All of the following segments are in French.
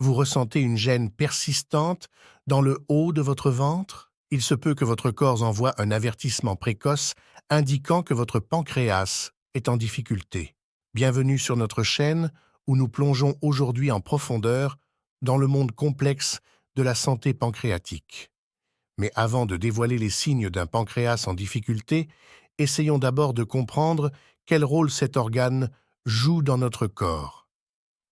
Vous ressentez une gêne persistante dans le haut de votre ventre? Il se peut que votre corps envoie un avertissement précoce indiquant que votre pancréas est en difficulté. Bienvenue sur notre chaîne où nous plongeons aujourd'hui en profondeur dans le monde complexe de la santé pancréatique. Mais avant de dévoiler les signes d'un pancréas en difficulté, essayons d'abord de comprendre quel rôle cet organe joue dans notre corps.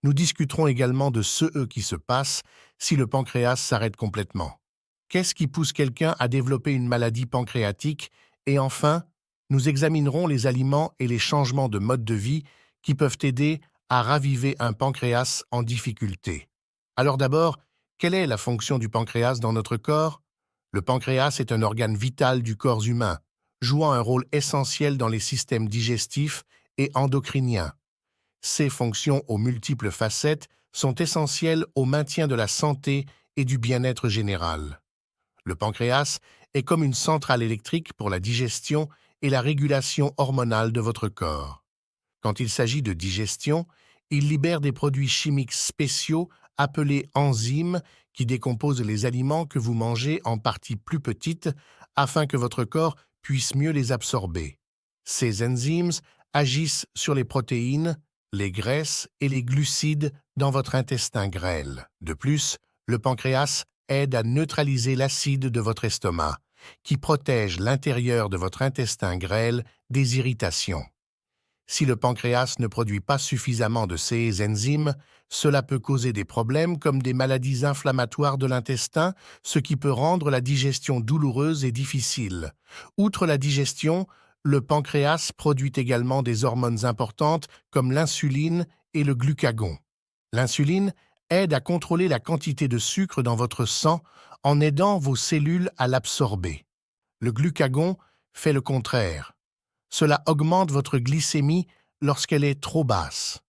Nous discuterons également de ce qui se passe si le pancréas s'arrête complètement. Qu'est-ce qui pousse quelqu'un à développer une maladie pancréatique? Et enfin, nous examinerons les aliments et les changements de mode de vie qui peuvent aider à raviver un pancréas en difficulté. Alors d'abord, quelle est la fonction du pancréas dans notre corps? Le pancréas est un organe vital du corps humain, jouant un rôle essentiel dans les systèmes digestifs et endocriniens. Ces fonctions aux multiples facettes sont essentielles au maintien de la santé et du bien-être général. Le pancréas est comme une centrale électrique pour la digestion et la régulation hormonale de votre corps. Quand il s'agit de digestion, il libère des produits chimiques spéciaux appelés enzymes qui décomposent les aliments que vous mangez en parties plus petites afin que votre corps puisse mieux les absorber. Ces enzymes agissent sur les protéines, les graisses et les glucides dans votre intestin grêle. De plus, le pancréas aide à neutraliser l'acide de votre estomac, qui protège l'intérieur de votre intestin grêle des irritations. Si le pancréas ne produit pas suffisamment de ces enzymes, cela peut causer des problèmes comme des maladies inflammatoires de l'intestin, ce qui peut rendre la digestion douloureuse et difficile. Outre la digestion, le pancréas produit également des hormones importantes comme l'insuline et le glucagon. L'insuline aide à contrôler la quantité de sucre dans votre sang en aidant vos cellules à l'absorber. Le glucagon fait le contraire. Cela augmente votre glycémie lorsqu'elle est trop basse.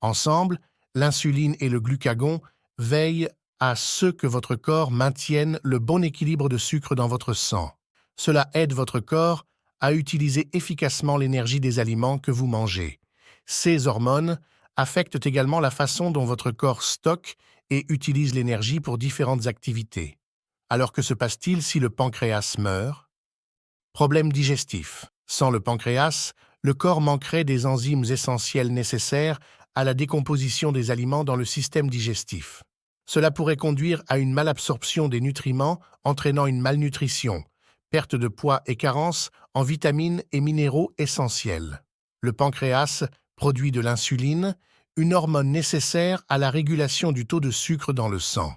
Ensemble, l'insuline et le glucagon veillent à ce que votre corps maintienne le bon équilibre de sucre dans votre sang. Cela aide votre corps à utiliser efficacement l'énergie des aliments que vous mangez. Ces hormones affectent également la façon dont votre corps stocke et utilise l'énergie pour différentes activités. Alors que se passe-t-il si le pancréas meurt? Problème digestif. Sans le pancréas, le corps manquerait des enzymes essentielles nécessaires à la décomposition des aliments dans le système digestif. Cela pourrait conduire à une malabsorption des nutriments, entraînant une malnutrition, perte de poids et carence en vitamines et minéraux essentiels. Le pancréas produit de l'insuline, une hormone nécessaire à la régulation du taux de sucre dans le sang.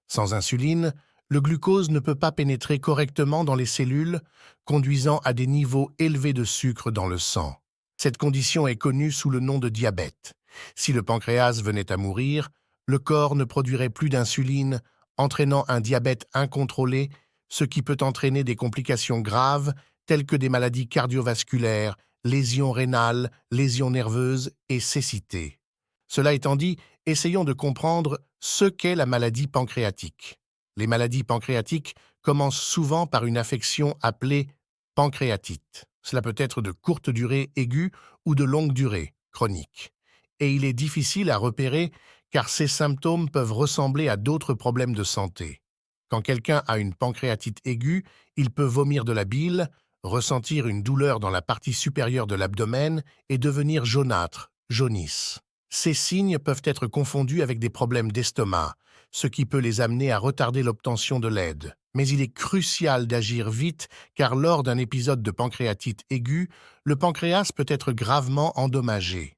Sans insuline, le glucose ne peut pas pénétrer correctement dans les cellules, conduisant à des niveaux élevés de sucre dans le sang. Cette condition est connue sous le nom de diabète. Si le pancréas venait à mourir, le corps ne produirait plus d'insuline, entraînant un diabète incontrôlé, ce qui peut entraîner des complications graves telles que des maladies cardiovasculaires, lésions rénales, lésions nerveuses et cécité. Cela étant dit, essayons de comprendre ce qu'est la maladie pancréatique. Les maladies pancréatiques commencent souvent par une affection appelée pancréatite. Cela peut être de courte durée aiguë ou de longue durée chronique. Et il est difficile à repérer car ces symptômes peuvent ressembler à d'autres problèmes de santé. Quand quelqu'un a une pancréatite aiguë, il peut vomir de la bile, ressentir une douleur dans la partie supérieure de l'abdomen et devenir jaunâtre, jaunisse. Ces signes peuvent être confondus avec des problèmes d'estomac, ce qui peut les amener à retarder l'obtention de l'aide. Mais il est crucial d'agir vite car lors d'un épisode de pancréatite aiguë, le pancréas peut être gravement endommagé.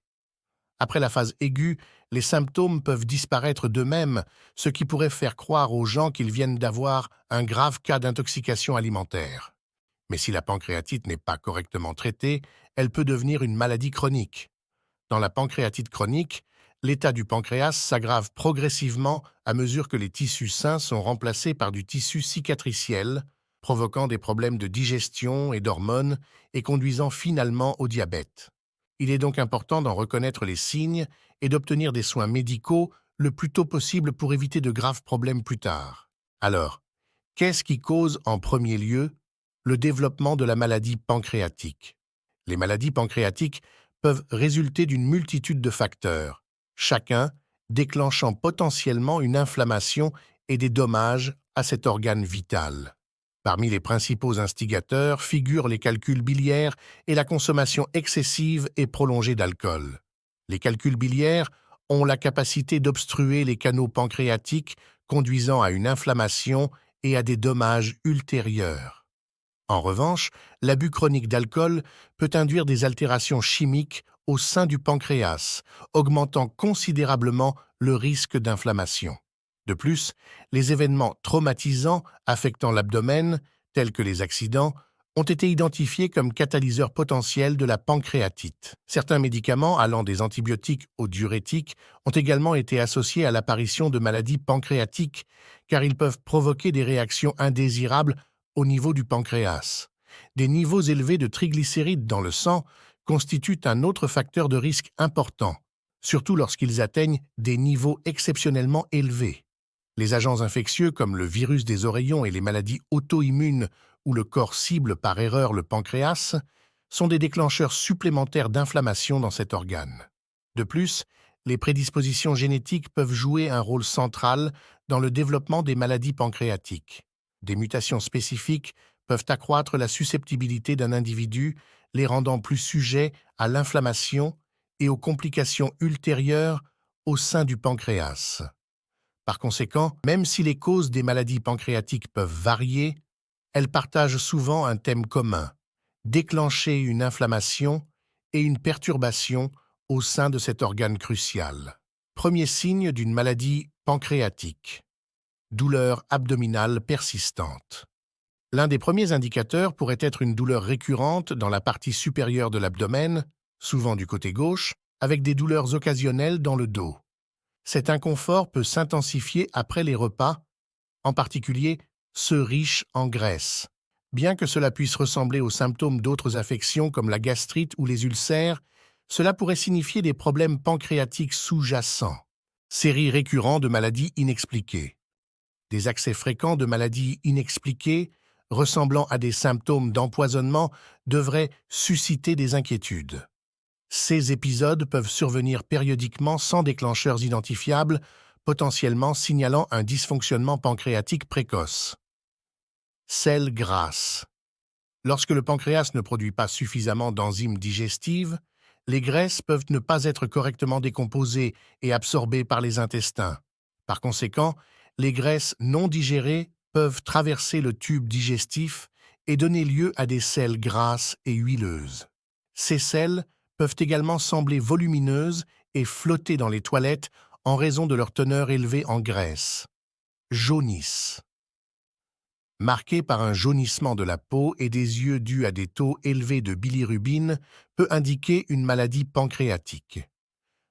Après la phase aiguë, les symptômes peuvent disparaître d'eux-mêmes, ce qui pourrait faire croire aux gens qu'ils viennent d'avoir un grave cas d'intoxication alimentaire. Mais si la pancréatite n'est pas correctement traitée, elle peut devenir une maladie chronique. Dans la pancréatite chronique, l'état du pancréas s'aggrave progressivement à mesure que les tissus sains sont remplacés par du tissu cicatriciel, provoquant des problèmes de digestion et d'hormones et conduisant finalement au diabète. Il est donc important d'en reconnaître les signes et d'obtenir des soins médicaux le plus tôt possible pour éviter de graves problèmes plus tard. Alors, qu'est-ce qui cause en premier lieu le développement de la maladie pancréatique? Les maladies pancréatiques peuvent résulter d'une multitude de facteurs, chacun déclenchant potentiellement une inflammation et des dommages à cet organe vital. Parmi les principaux instigateurs figurent les calculs biliaires et la consommation excessive et prolongée d'alcool. Les calculs biliaires ont la capacité d'obstruer les canaux pancréatiques, conduisant à une inflammation et à des dommages ultérieurs. En revanche, l'abus chronique d'alcool peut induire des altérations chimiques au sein du pancréas, augmentant considérablement le risque d'inflammation. De plus, les événements traumatisants affectant l'abdomen, tels que les accidents, ont été identifiés comme catalyseurs potentiels de la pancréatite. Certains médicaments, allant des antibiotiques aux diurétiques, ont également été associés à l'apparition de maladies pancréatiques, car ils peuvent provoquer des réactions indésirables au niveau du pancréas. Des niveaux élevés de triglycérides dans le sang constituent un autre facteur de risque important, surtout lorsqu'ils atteignent des niveaux exceptionnellement élevés. Les agents infectieux comme le virus des oreillons et les maladies auto-immunes où le corps cible par erreur le pancréas sont des déclencheurs supplémentaires d'inflammation dans cet organe. De plus, les prédispositions génétiques peuvent jouer un rôle central dans le développement des maladies pancréatiques. Des mutations spécifiques peuvent accroître la susceptibilité d'un individu, les rendant plus sujets à l'inflammation et aux complications ultérieures au sein du pancréas. Par conséquent, même si les causes des maladies pancréatiques peuvent varier, elles partagent souvent un thème commun: déclencher une inflammation et une perturbation au sein de cet organe crucial. Premier signe d'une maladie pancréatique: douleur abdominale persistante. L'un des premiers indicateurs pourrait être une douleur récurrente dans la partie supérieure de l'abdomen, souvent du côté gauche, avec des douleurs occasionnelles dans le dos. Cet inconfort peut s'intensifier après les repas, en particulier ceux riches en graisse. Bien que cela puisse ressembler aux symptômes d'autres affections comme la gastrite ou les ulcères, cela pourrait signifier des problèmes pancréatiques sous-jacents. Série récurrente de maladies inexpliquées. Des accès fréquents de maladies inexpliquées, ressemblant à des symptômes d'empoisonnement, devraient susciter des inquiétudes. Ces épisodes peuvent survenir périodiquement sans déclencheurs identifiables, potentiellement signalant un dysfonctionnement pancréatique précoce. Sels grasses. Lorsque le pancréas ne produit pas suffisamment d'enzymes digestives, les graisses peuvent ne pas être correctement décomposées et absorbées par les intestins. Par conséquent, les graisses non digérées peuvent traverser le tube digestif et donner lieu à des selles grasses et huileuses. Ces selles peuvent également sembler volumineuses et flotter dans les toilettes en raison de leur teneur élevée en graisse. Jaunisse. Marqué par un jaunissement de la peau et des yeux dus à des taux élevés de bilirubine, peut indiquer une maladie pancréatique.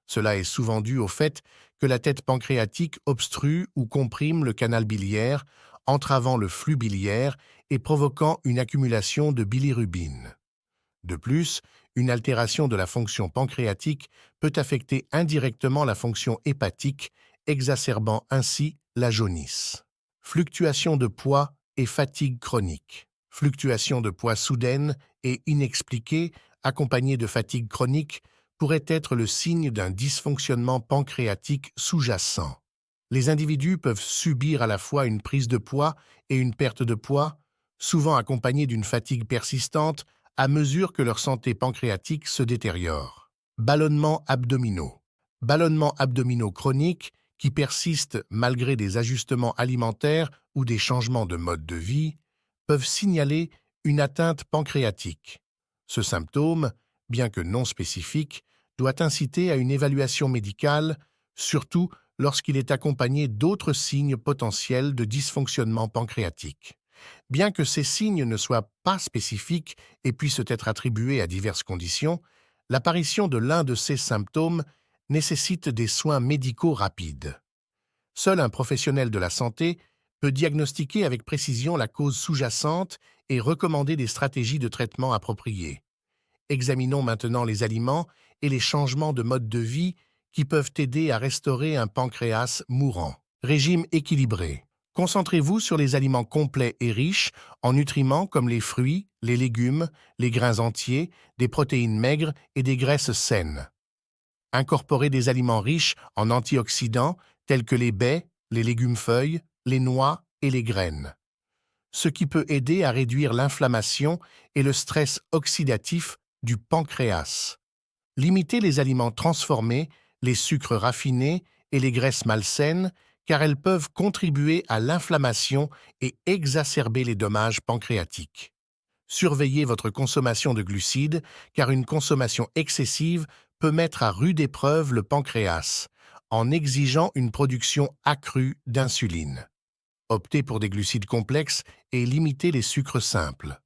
Cela est souvent dû au fait que la tête pancréatique obstrue ou comprime le canal biliaire, entravant le flux biliaire et provoquant une accumulation de bilirubine. De plus, une altération de la fonction pancréatique peut affecter indirectement la fonction hépatique, exacerbant ainsi la jaunisse. Fluctuation de poids et fatigue chronique. Fluctuation de poids soudaine et inexpliquée, accompagnée de fatigue chronique, pourrait être le signe d'un dysfonctionnement pancréatique sous-jacent. Les individus peuvent subir à la fois une prise de poids et une perte de poids, souvent accompagnée d'une fatigue persistante, à mesure que leur santé pancréatique se détériore. Ballonnements abdominaux. Ballonnements abdominaux chroniques qui persistent malgré des ajustements alimentaires ou des changements de mode de vie peuvent signaler une atteinte pancréatique. Ce symptôme, bien que non spécifique, doit inciter à une évaluation médicale, surtout lorsqu'il est accompagné d'autres signes potentiels de dysfonctionnement pancréatique. Bien que ces signes ne soient pas spécifiques et puissent être attribués à diverses conditions, l'apparition de l'un de ces symptômes nécessite des soins médicaux rapides. Seul un professionnel de la santé peut diagnostiquer avec précision la cause sous-jacente et recommander des stratégies de traitement appropriées. Examinons maintenant les aliments et les changements de mode de vie qui peuvent aider à restaurer un pancréas mourant. Régime équilibré. Concentrez-vous sur les aliments complets et riches en nutriments comme les fruits, les légumes, les grains entiers, des protéines maigres et des graisses saines. Incorporez des aliments riches en antioxydants tels que les baies, les légumes-feuilles, les noix et les graines, ce qui peut aider à réduire l'inflammation et le stress oxydatif du pancréas. Limitez les aliments transformés, les sucres raffinés et les graisses malsaines, car elles peuvent contribuer à l'inflammation et exacerber les dommages pancréatiques. Surveillez votre consommation de glucides, car une consommation excessive peut mettre à rude épreuve le pancréas, en exigeant une production accrue d'insuline. Optez pour des glucides complexes et limitez les sucres simples.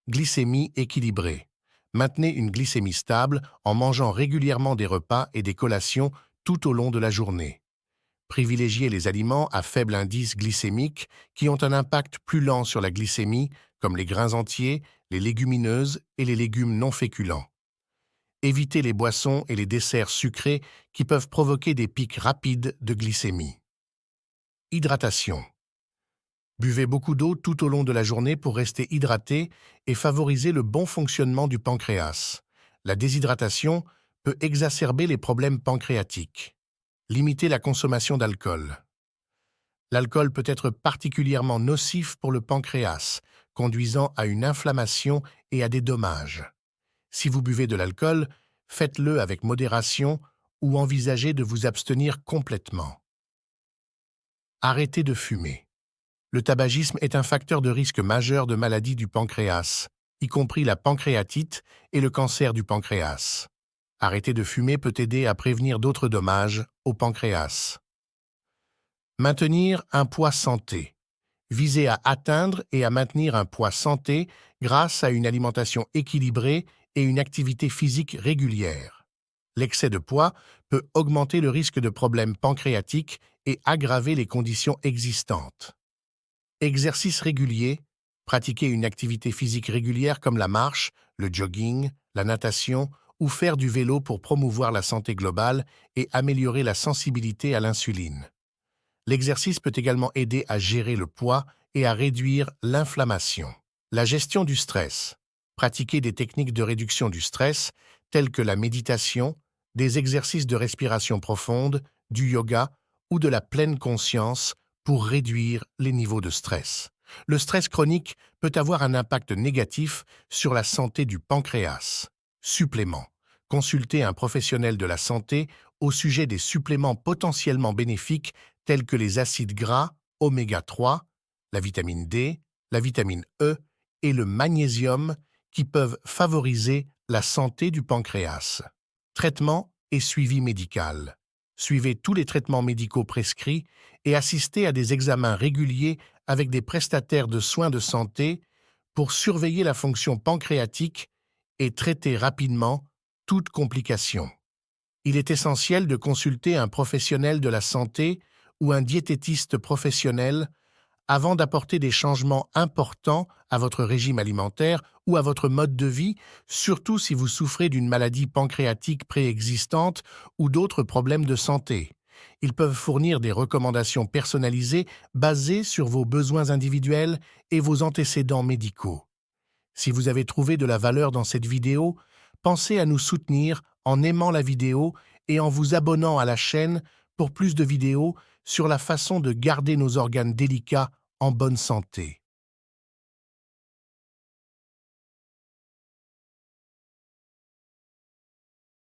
Glycémie équilibrée. Maintenez une glycémie stable en mangeant régulièrement des repas et des collations tout au long de la journée. Privilégiez les aliments à faible indice glycémique qui ont un impact plus lent sur la glycémie, comme les grains entiers, les légumineuses et les légumes non féculents. Évitez les boissons et les desserts sucrés qui peuvent provoquer des pics rapides de glycémie. Hydratation. Buvez beaucoup d'eau tout au long de la journée pour rester hydraté et favoriser le bon fonctionnement du pancréas. La déshydratation peut exacerber les problèmes pancréatiques. Limitez la consommation d'alcool. L'alcool peut être particulièrement nocif pour le pancréas, conduisant à une inflammation et à des dommages. Si vous buvez de l'alcool, faites-le avec modération ou envisagez de vous abstenir complètement. Arrêtez de fumer. Le tabagisme est un facteur de risque majeur de maladies du pancréas, y compris la pancréatite et le cancer du pancréas. Arrêter de fumer peut aider à prévenir d'autres dommages au pancréas. Maintenir un poids santé. Visez à atteindre et à maintenir un poids santé grâce à une alimentation équilibrée et une activité physique régulière. L'excès de poids peut augmenter le risque de problèmes pancréatiques et aggraver les conditions existantes. Exercice régulier. Pratiquer une activité physique régulière comme la marche, le jogging, la natation ou faire du vélo pour promouvoir la santé globale et améliorer la sensibilité à l'insuline. L'exercice peut également aider à gérer le poids et à réduire l'inflammation. La gestion du stress. Pratiquer des techniques de réduction du stress telles que la méditation, des exercices de respiration profonde, du yoga ou de la pleine conscience pour réduire les niveaux de stress. Le stress chronique peut avoir un impact négatif sur la santé du pancréas. Suppléments. Consultez un professionnel de la santé au sujet des suppléments potentiellement bénéfiques tels que les acides gras oméga 3, la vitamine D, la vitamine E et le magnésium qui peuvent favoriser la santé du pancréas. Traitement et suivi médical. Suivez tous les traitements médicaux prescrits et assistez à des examens réguliers avec des prestataires de soins de santé pour surveiller la fonction pancréatique et traiter rapidement toute complication. Il est essentiel de consulter un professionnel de la santé ou un diététiste professionnel avant d'apporter des changements importants à votre régime alimentaire ou à votre mode de vie, surtout si vous souffrez d'une maladie pancréatique préexistante ou d'autres problèmes de santé. Ils peuvent fournir des recommandations personnalisées basées sur vos besoins individuels et vos antécédents médicaux. Si vous avez trouvé de la valeur dans cette vidéo, pensez à nous soutenir en aimant la vidéo et en vous abonnant à la chaîne pour plus de vidéos sur la façon de garder nos organes délicats en bonne santé.